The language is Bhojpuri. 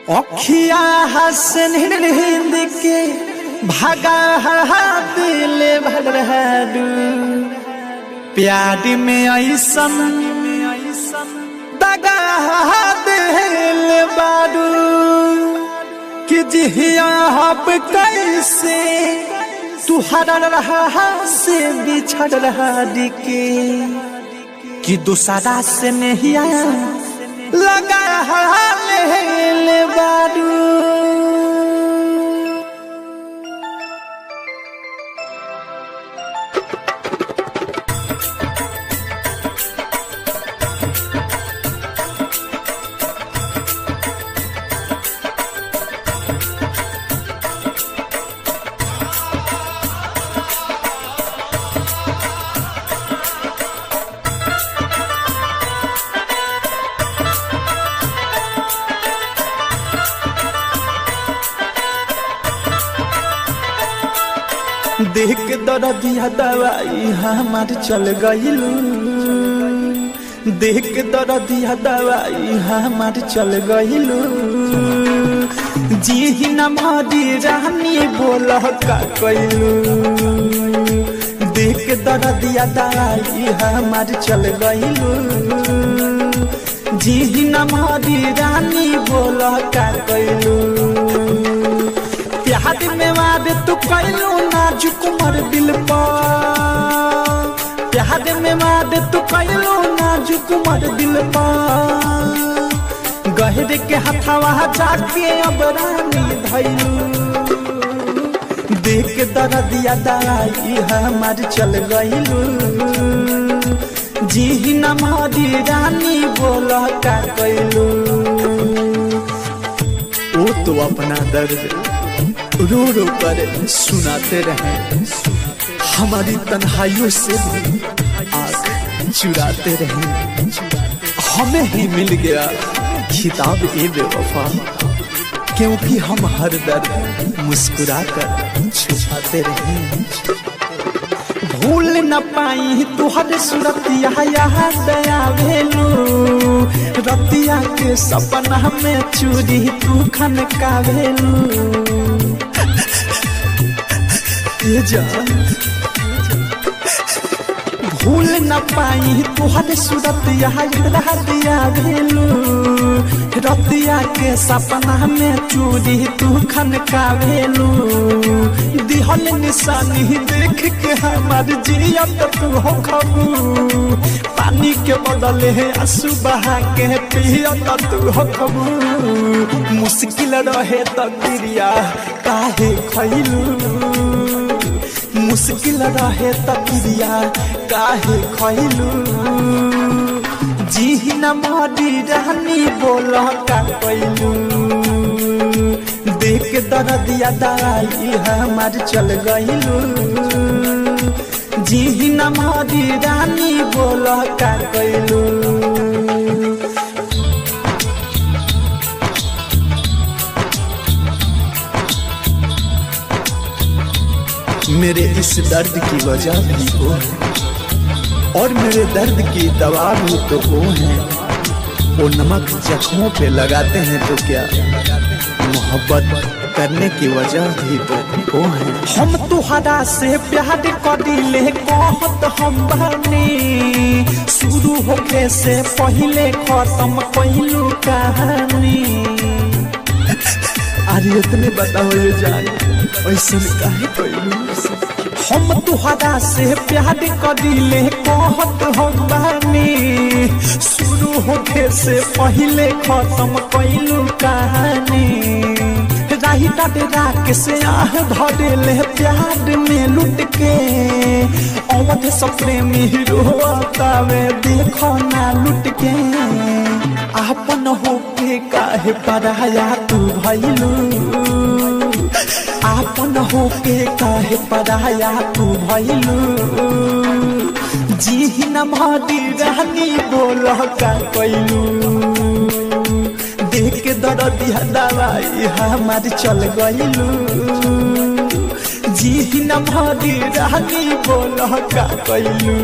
अखिया हसन हिंद के भागा दिल भरू प्यार में ऐसन दगा दिल बारू कि जिया अब कैसे तू हर रहा से बिछड़ रहा दिखे कि दूसरा से नहीं लगा ले बारू। देख के दर्दिया दवाई हमार चल गइलू, देख के दर्दिया दवाई हमार चल गइलू। जी न मारी रानी बोल का कइलू, देख के दर्दिया दवाई हमार चल गइलू। जी न मारी रानी बोल का कइलू। प्यार में वादे तू कइलू नाजुक मर दिल पर, प्यार में वादे तू कइलू नाजुक मर दिल पर। गहरे के हथवा जाके अब रानी धइलू, देख के दर्दिया दवाई हमार चल गइलू। जी न मारी रानी बोल का कइलू। वो तो अपना दर्द रो रो कर सुनाते रहे, हमारी तन्हाइयों से भी आग चुराते रहे। हमें ही मिल गया खिताब ए बेवफा, क्योंकि हम हर दर्द मुस्कुरा कर छुपाते रहे। भूल न पाई तुहर सूरतिया याद आवेलू, रतिया के सपना में चूरी तू खनकावेलू। ये जान भूल न पाई तुहर सूरतिया याद आवेलू, रतिया के सपना में चूरी तू खनकावेलू। दिहल निशानी देख के हमार जियत तू हो खबू, पानी के बदले आंसू बहा के पियत तू हो खबू। मुश्किल रहे तकदीरिया काहे खइलू, मुश्किल रहे तकदीरिया काहे खइलू। जी न मारी रानी बोल का कइलू, देख के दर्दिया दवाई हमार चल गइलू। जी न मारी रानी बोल का कइलू। मेरे इस दर्द की वजह भी वो है, और मेरे दर्द की दवा भी तो वो है। वो नमक जख्मों पे लगाते हैं तो क्या, मोहब्बत करने की वजह भी तो वो है। हम तुहरा से प्यार करिले कहत हम बानी, शुरू होके से पहले खत्म कइलू कहानी। अरे इतने बताओ ये जान ऐसे काहे कइलू। हम तुहरा से प्यार करिले कहत हम बानी, शुरू होके से पहले खत्म कइलू कहानी। राही डाट से आह धरेले प्यार में लुट के, अवध सप्रेमी रोतावे देखो ना लुट के। आपन होके काहे पराया तू भइलू, आपन होके काहे पराया तू भइलू। जी न मारी रानी बोल का कइलू, देख के दर्दिया दवाई हमार चल गइलू। जी न मारी रानी बोल का कइलू।